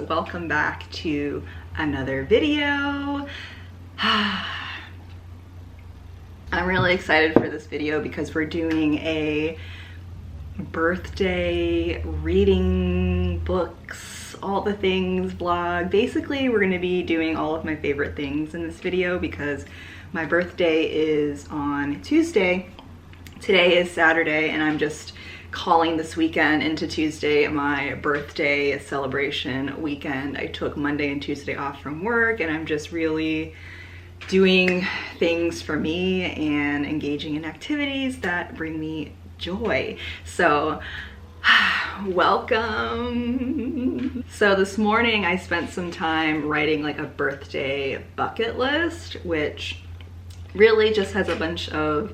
welcome back to another video. I'm really excited for this video because we're doing a birthday reading books, all the things vlog. Basically, we're going to be doing all of my favorite things in this video because my birthday is on Tuesday. Today is Saturday, and I'm just calling this weekend into Tuesday my birthday celebration weekend. I took Monday and Tuesday off from work, and I'm just really doing things for me and engaging in activities that bring me joy. So welcome. So this morning I spent some time writing like a birthday bucket list, which really just has a bunch of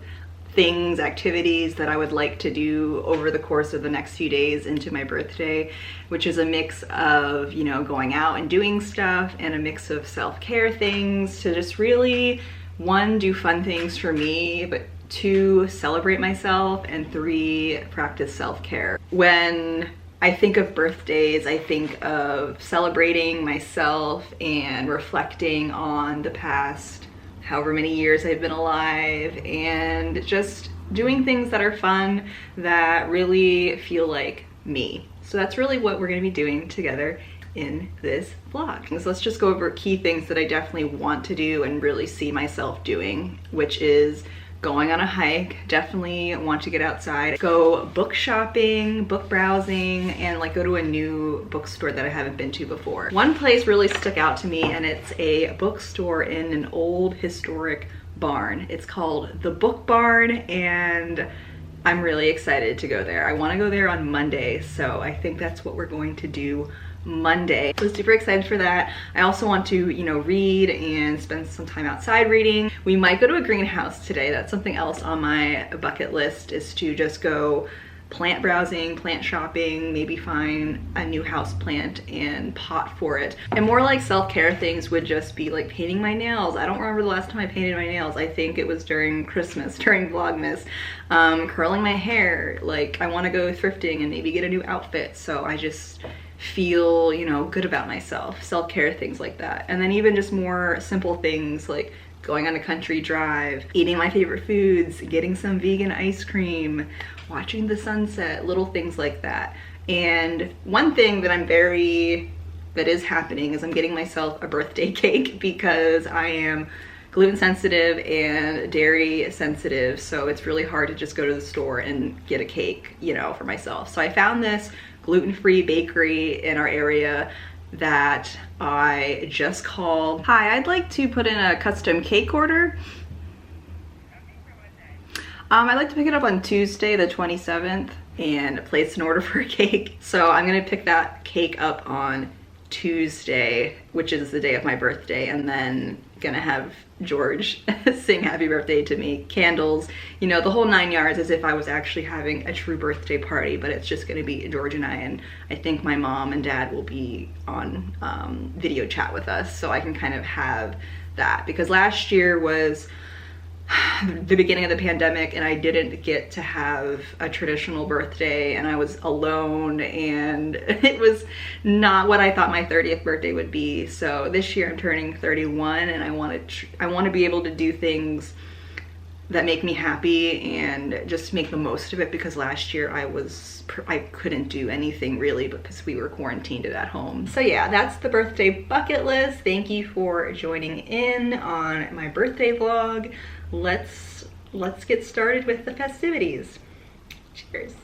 things, activities that I would like to do over the course of the next few days into my birthday, which is a mix of, you know, going out and doing stuff and a mix of self-care things to just really, one, do fun things for me, but two, celebrate myself, and three, practice self-care. When I think of birthdays, I think of celebrating myself and reflecting on the past however many years I've been alive, and just doing things that are fun that really feel like me. So that's really what we're gonna be doing together in this vlog. So let's just go over key things that I definitely want to do and really see myself doing, which is going on a hike. Definitely want to get outside, go book shopping, book browsing, and like go to a new bookstore that I haven't been to before. One place really stuck out to me, and it's a bookstore in an old historic barn. It's called the Book Barn, and I'm really excited to go there. I want to go there on Monday, so I think that's what we're going to do Monday. So super excited for that. I also want to, you know, read and spend some time outside reading. We might go to a greenhouse today. That's something else on my bucket list, is to just go plant browsing, plant shopping, maybe find a new house plant and pot for it. And more like self-care things would just be like painting my nails. I don't remember the last time I painted my nails. I think it was during Christmas, during Vlogmas. Curling my hair. Like, I want to go thrifting and maybe get a new outfit, so I just feel, you know, good about myself. Self-care things like that. And then even just more simple things like going on a country drive, eating my favorite foods, getting some vegan ice cream, watching the sunset, little things like that. And one thing that is happening is I'm getting myself a birthday cake because I am gluten sensitive and dairy sensitive, so it's really hard to just go to the store and get a cake, you know, for myself. So I found this gluten-free bakery in our area that I just called. Hi, I'd like to put in a custom cake order. I'd like to pick it up on Tuesday the 27th and place an order for a cake. So I'm gonna pick that cake up on Tuesday, which is the day of my birthday, and then gonna have George sing happy birthday to me, candles, you know, the whole 9 yards, as if I was actually having a true birthday party. But it's just gonna be George and I think my mom and dad will be on video chat with us, so I can kind of have that, because last year was the beginning of the pandemic and I didn't get to have a traditional birthday, and I was alone, and it was not what I thought my 30th birthday would be. So this year I'm turning 31, and I want to be able to do things that make me happy and just make the most of it, because last year I couldn't do anything really because we were quarantined at home. So yeah, that's the birthday bucket list. Thank you for joining in on my birthday vlog. Let's get started with the festivities. Cheers.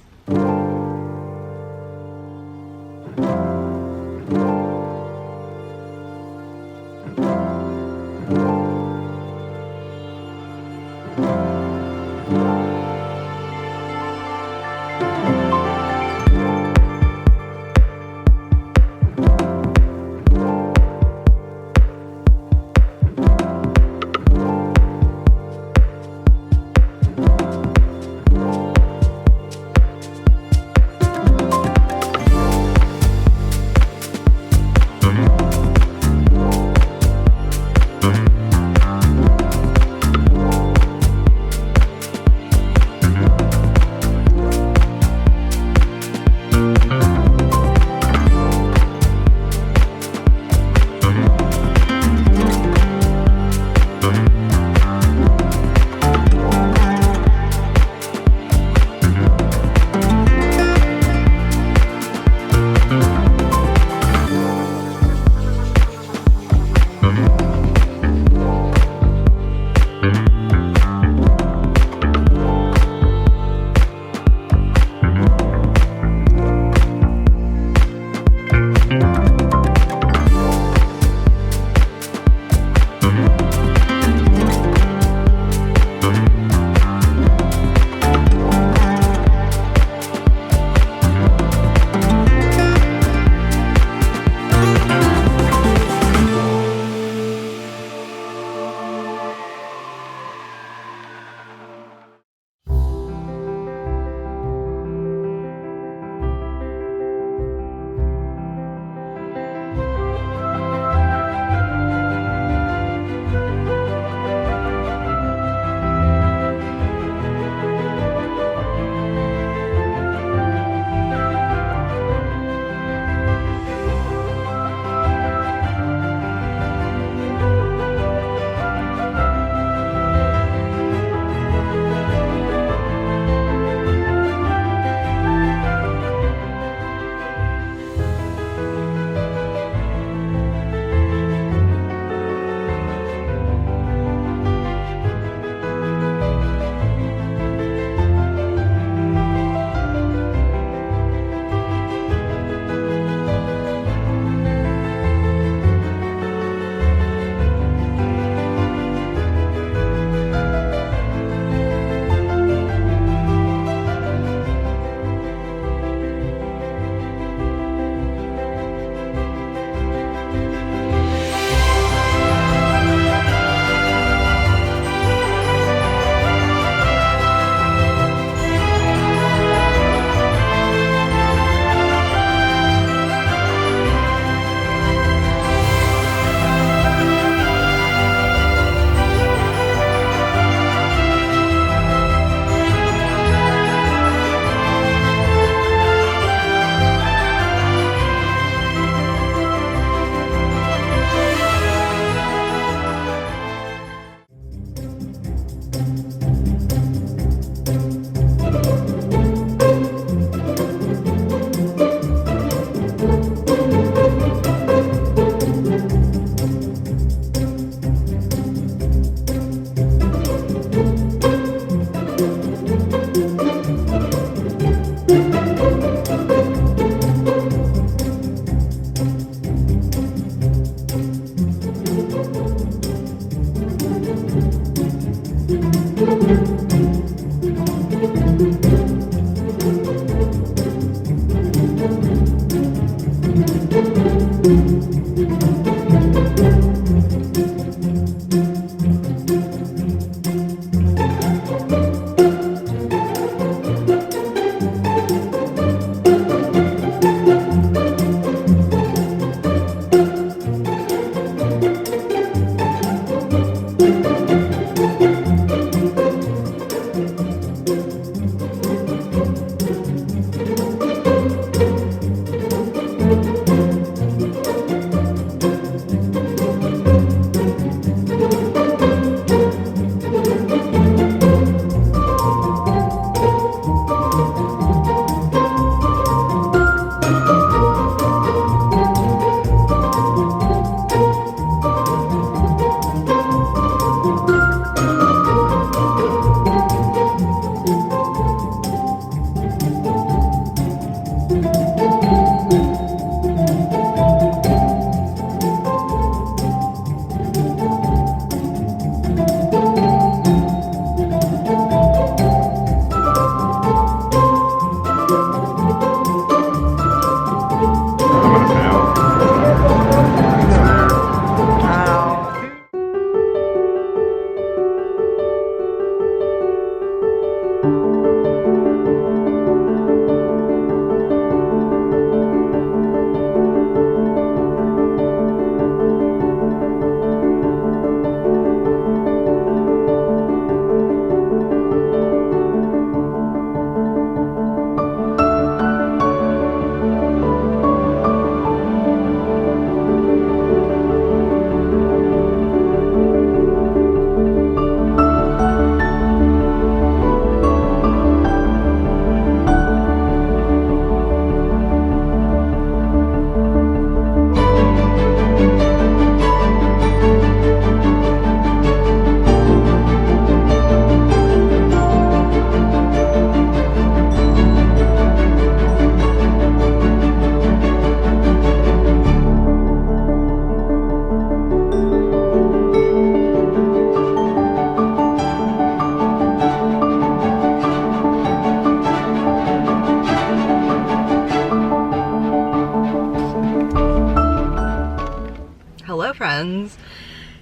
friends.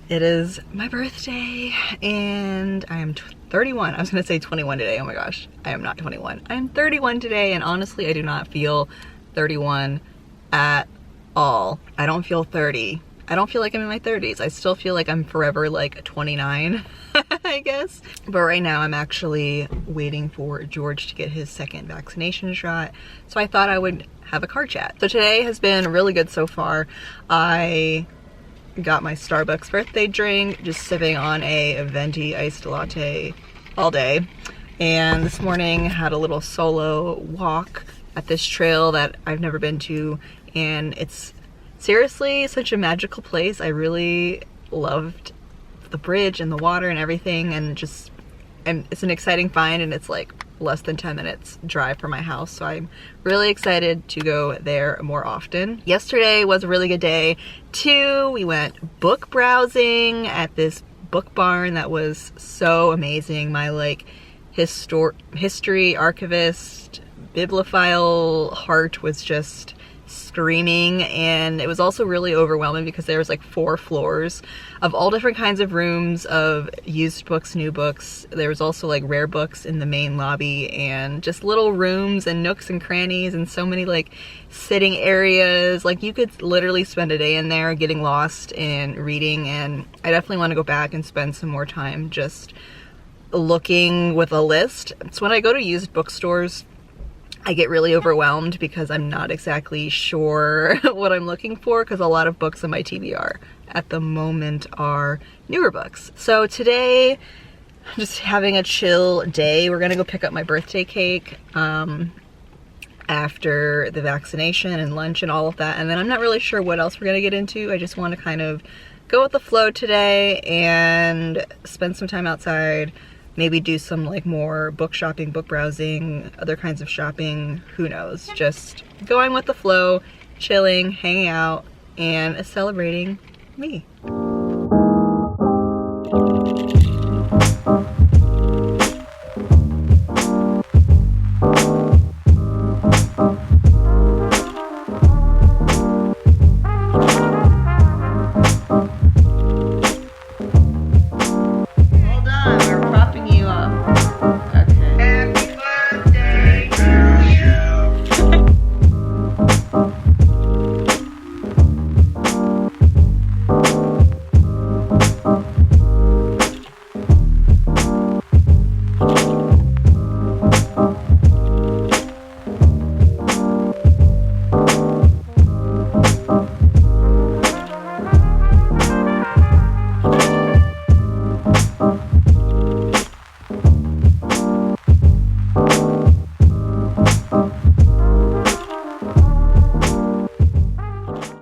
It is my birthday and I am 31. I was gonna say 21 today. Oh my gosh, I am not 21. I am 31 today, and honestly I do not feel 31 at all. I don't feel 30. I don't feel like I'm in my 30s. I still feel like I'm forever like 29, I guess. But right now I'm actually waiting for George to get his second vaccination shot. So I thought I would have a car chat. So today has been really good so far. I got my Starbucks birthday drink, just sipping on a venti iced latte all day. And this morning had a little solo walk at this trail that I've never been to, and it's seriously such a magical place. I really loved the bridge and the water and everything, and it's an exciting find, and it's like less than 10 minutes drive from my house, so I'm really excited to go there more often. Yesterday was a really good day too. We went book browsing at this book barn that was so amazing. My like history archivist bibliophile heart was just screaming, and it was also really overwhelming because there was like 4 floors of all different kinds of rooms of used books, new books. There was also like rare books in the main lobby, and just little rooms and nooks and crannies, and so many like sitting areas. Like you could literally spend a day in there getting lost in reading, and I definitely want to go back and spend some more time just looking with a list. So when I go to used bookstores, I get really overwhelmed because I'm not exactly sure what I'm looking for, because a lot of books on my TBR at the moment are newer books. So today just having a chill day. We're gonna go pick up my birthday cake after the vaccination and lunch and all of that, and then I'm not really sure what else we're gonna get into. I just want to kind of go with the flow today and spend some time outside, maybe do some like more book shopping, book browsing, other kinds of shopping, who knows. Just going with the flow, chilling, hanging out, and celebrating me.